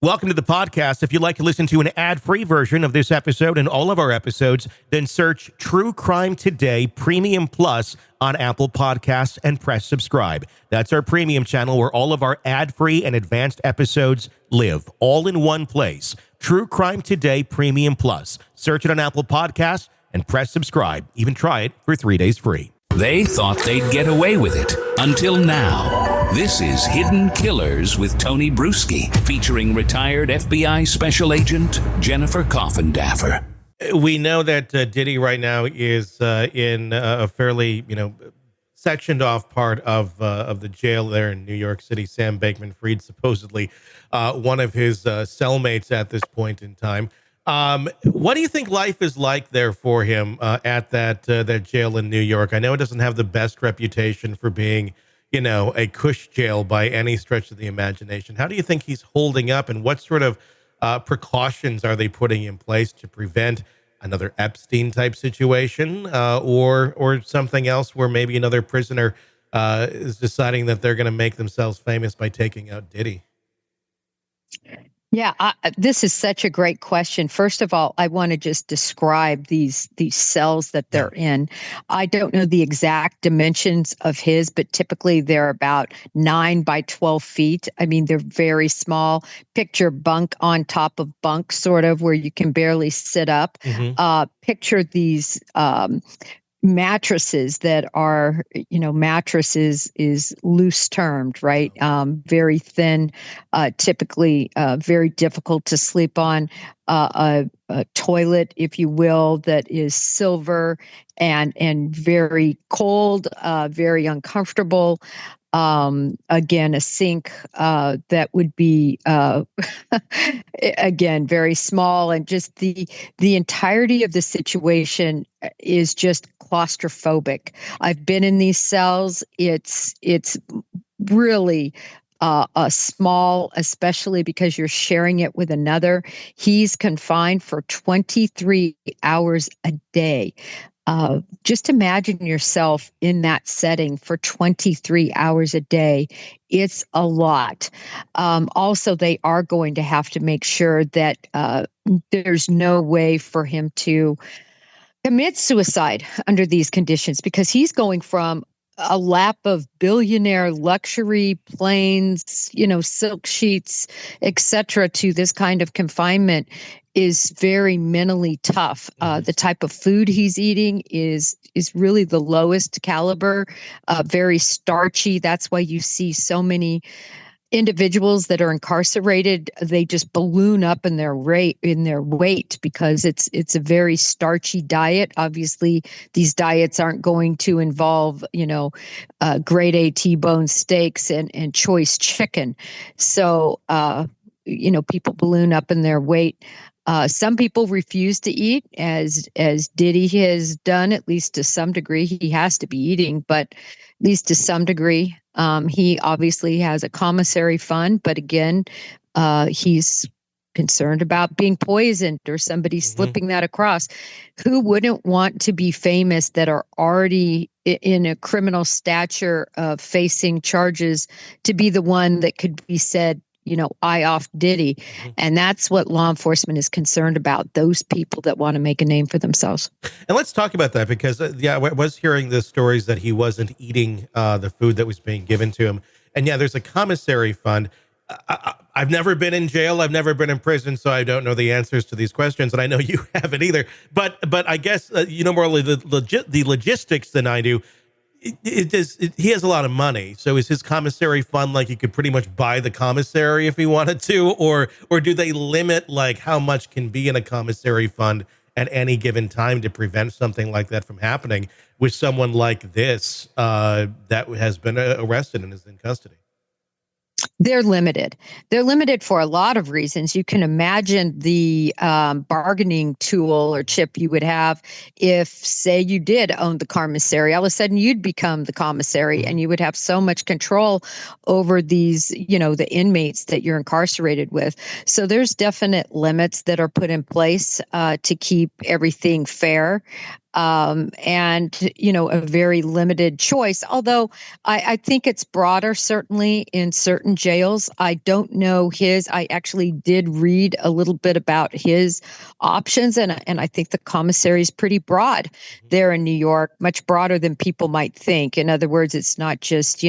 Welcome to the podcast. If you'd like to listen to an ad-free version of this episode and all of our episodes, then search True Crime Today Premium Plus on Apple Podcasts and press subscribe. That's our premium channel where all of our ad-free and advanced episodes live, all in one place. True Crime Today Premium Plus. Search it on Apple Podcasts and press subscribe. Even try it for 3 days free. They thought they'd get away with it until now. This is Hidden Killers with Tony Bruschi, featuring retired FBI Special Agent Jennifer Coffindaffer. We know that Diddy right now is in a fairly, sectioned off part of the jail there in New York City. Sam Bankman-Fried, supposedly one of his cellmates at this point in time. What do you think life is like there for him at that jail in New York? I know it doesn't have the best reputation for being, a cush jail by any stretch of the imagination. How do you think he's holding up, and what sort of precautions are they putting in place to prevent another Epstein type situation or something else where maybe another prisoner is deciding that they're going to make themselves famous by taking out Diddy? Yeah, this is such a great question. First of all, I want to just describe these cells that they're in. I don't know the exact dimensions of his, but typically they're about 9 by 12 feet. I mean, they're very small. Picture bunk on top of bunk, sort of, where you can barely sit up. Mm-hmm. Picture these mattresses that are, mattresses is loose termed, right? Very thin, typically very difficult to sleep on. A toilet, if you will, that is silver and very cold, very uncomfortable. Again, a sink that would be, again, very small, and just the entirety of the situation is just claustrophobic. I've been in these cells. It's really small, especially because you're sharing it with another. He's confined for 23 hours a day. Just imagine yourself in that setting for 23 hours a day. It's a lot. Also, they are going to have to make sure that there's no way for him to commit suicide under these conditions, because he's going from a lap of billionaire luxury planes, silk sheets, etc., to this kind of confinement is very mentally tough. The type of food he's eating is really the lowest caliber, very starchy. That's why you see so many individuals that are incarcerated, they just balloon up in their weight because it's a very starchy diet. Obviously, these diets aren't going to involve, grade A T-bone steaks and choice chicken. So, people balloon up in their weight. Some people refuse to eat, as Diddy has done, at least to some degree. He has to be eating, but at least to some degree. He obviously has a commissary fund, but again, he's concerned about being poisoned or somebody slipping that across. Who wouldn't want to be famous that are already in a criminal stature of facing charges to be the one that could be said, eye off Diddy? And that's what law enforcement is concerned about, those people that want to make a name for themselves. And let's talk about that because, I was hearing the stories that he wasn't eating the food that was being given to him. And there's a commissary fund. I've never been in jail. I've never been in prison, so I don't know the answers to these questions. And I know you haven't either. But I guess, more the logistics than I do. He has a lot of money. So is his commissary fund like he could pretty much buy the commissary if he wanted to, or do they limit like how much can be in a commissary fund at any given time to prevent something like that from happening with someone like this that has been arrested and is in custody? They're limited. They're limited for a lot of reasons. You can imagine the bargaining tool or chip you would have if, say, you did own the commissary. All of a sudden, you'd become the commissary, and you would have so much control over these, the inmates that you're incarcerated with. So there's definite limits that are put in place to keep everything fair. and a very limited choice. Although I think it's broader, certainly in certain jails. I don't know his. I actually did read a little bit about his options, and I think the commissary is pretty broad there in New York, much broader than people might think. In other words, it's not just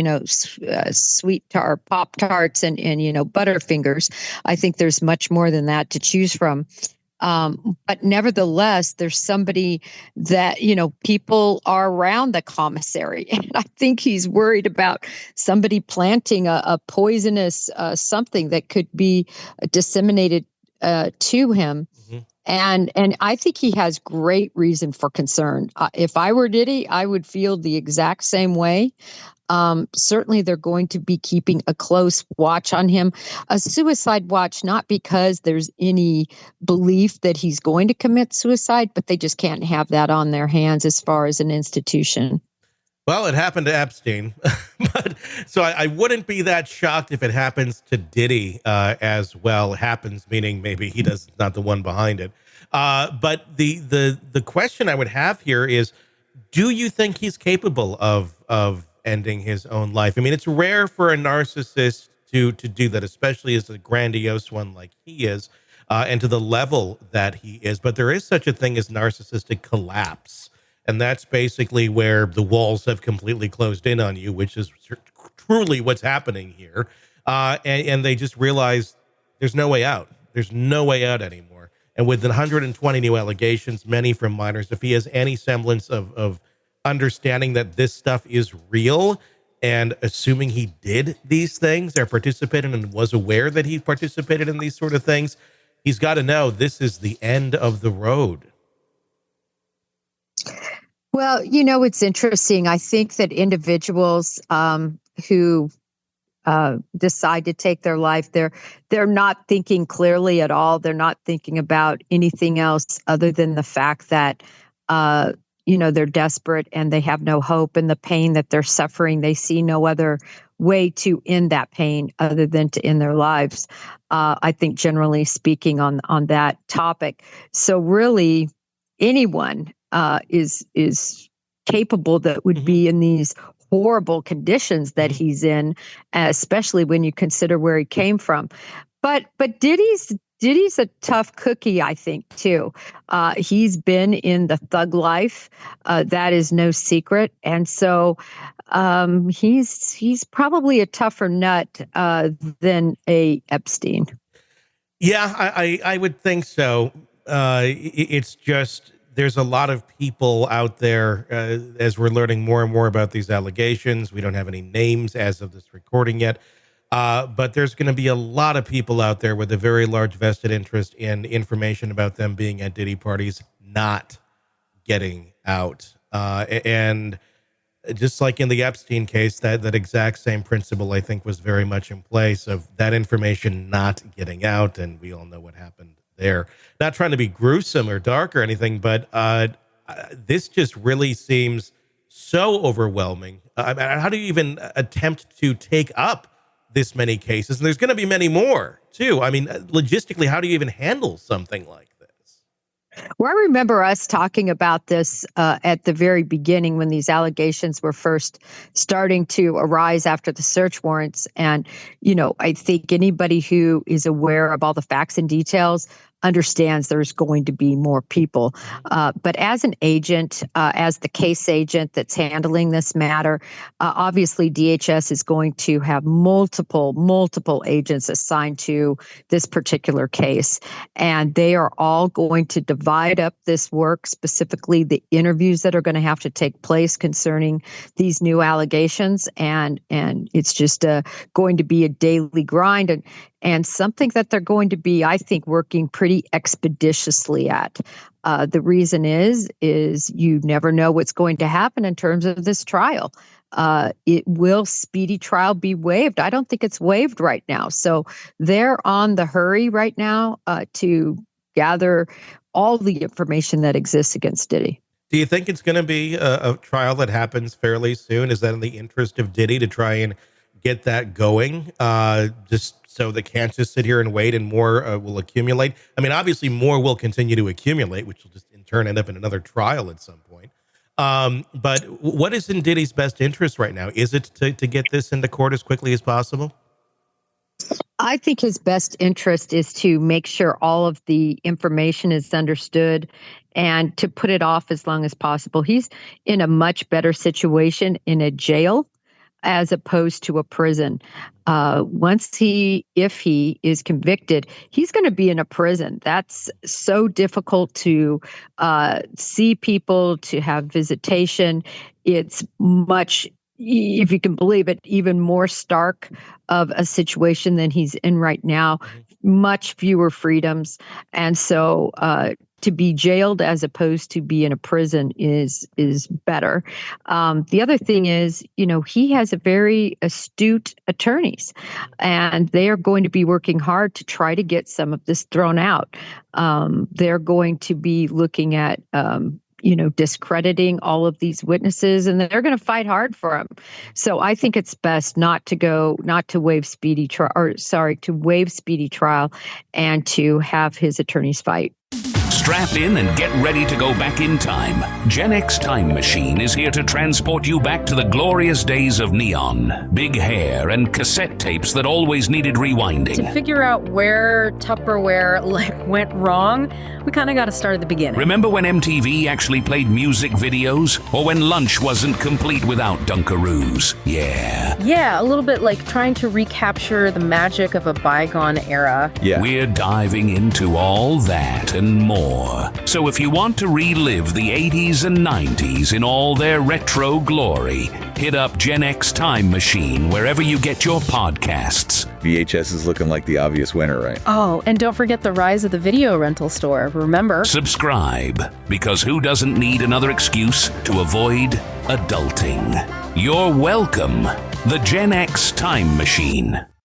sweet pop tarts and Butterfingers. I think there's much more than that to choose from. But nevertheless, there's somebody that, people are around the commissary. And I think he's worried about somebody planting a poisonous something that could be disseminated to him. Mhm. And I think he has great reason for concern. If I were Diddy, I would feel the exact same way. Certainly, they're going to be keeping a close watch on him, a suicide watch, not because there's any belief that he's going to commit suicide, but they just can't have that on their hands as far as an institution. Well, it happened to Epstein, but so I wouldn't be that shocked if it happens to Diddy as well. Happens meaning maybe he does not the one behind it. But the question I would have here is, do you think he's capable of ending his own life? I mean, it's rare for a narcissist to do that, especially as a grandiose one like he is, and to the level that he is. But there is such a thing as narcissistic collapse. And that's basically where the walls have completely closed in on you, which is truly what's happening here. And they just realize there's no way out. There's no way out anymore. And with 120 new allegations, many from minors, if he has any semblance of understanding that this stuff is real, and assuming he did these things or participated and was aware that he participated in these sort of things, he's got to know this is the end of the road. Well, it's interesting. I think that individuals who decide to take their life, they're not thinking clearly at all. They're not thinking about anything else other than the fact that they're desperate and they have no hope, and the pain that they're suffering, they see no other way to end that pain other than to end their lives. I think, generally speaking, on that topic. So really, anyone is capable that would be in these horrible conditions that he's in, especially when you consider where he came from. But Diddy's a tough cookie, I think, too. He's been in the thug life. That is no secret. And so he's probably a tougher nut than a Epstein. Yeah, I would think so. It's just there's a lot of people out there, as we're learning more and more about these allegations. We don't have any names as of this recording yet. But there's going to be a lot of people out there with a very large vested interest in information about them being at Diddy parties, not getting out. And just like in the Epstein case, that exact same principle, I think, was very much in place of that information not getting out. And we all know what happened there. Not trying to be gruesome or dark or anything, but this just really seems so overwhelming. I mean, how do you even attempt to take up this many cases? And there's going to be many more too. I mean, logistically, how do you even handle something like this? Well, I remember us talking about this at the very beginning when these allegations were first starting to arise after the search warrants. And, I think anybody who is aware of all the facts and details understands there's going to be more people. But as an agent, as the case agent that's handling this matter, obviously DHS is going to have multiple agents assigned to this particular case. And they are all going to divide up this work, specifically the interviews that are going to have to take place concerning these new allegations. And it's just going to be a daily grind. And something that they're going to be, I think, working pretty expeditiously at. The reason is you never know what's going to happen in terms of this trial. Will speedy trial be waived? I don't think it's waived right now. So they're on the hurry right now to gather all the information that exists against Diddy. Do you think it's going to be a trial that happens fairly soon? Is that in the interest of Diddy to try and get that going? Just so they can't just sit here and wait and more will accumulate. I mean, obviously more will continue to accumulate, which will just in turn end up in another trial at some point. But what is in Diddy's best interest right now? Is it to get this into court as quickly as possible? I think his best interest is to make sure all of the information is understood and to put it off as long as possible. He's in a much better situation in a jail as opposed to a prison. If he is convicted, he's going to be in a prison. That's so difficult to see people, to have visitation. It's much, if you can believe it, even more stark of a situation than he's in right now. Much fewer freedoms, and so to be jailed as opposed to be in a prison is better. The other thing is, he has a very astute attorneys, and they are going to be working hard to try to get some of this thrown out. They're going to be looking at discrediting all of these witnesses, and they're going to fight hard for him. So I think it's best not to waive speedy trial and to have his attorneys fight. Strap in and get ready to go back in time. Gen X Time Machine is here to transport you back to the glorious days of neon, big hair, and cassette tapes that always needed rewinding. To figure out where Tupperware went wrong, we kind of got to start at the beginning. Remember when MTV actually played music videos? Or when lunch wasn't complete without Dunkaroos? Yeah, a little bit like trying to recapture the magic of a bygone era. Yeah. We're diving into all that and more. So if you want to relive the 80s and 90s in all their retro glory, hit up Gen X Time Machine wherever you get your podcasts. VHS is looking like the obvious winner, right? Oh, and don't forget the rise of the video rental store, remember? Subscribe, because who doesn't need another excuse to avoid adulting? You're welcome. The Gen X Time Machine.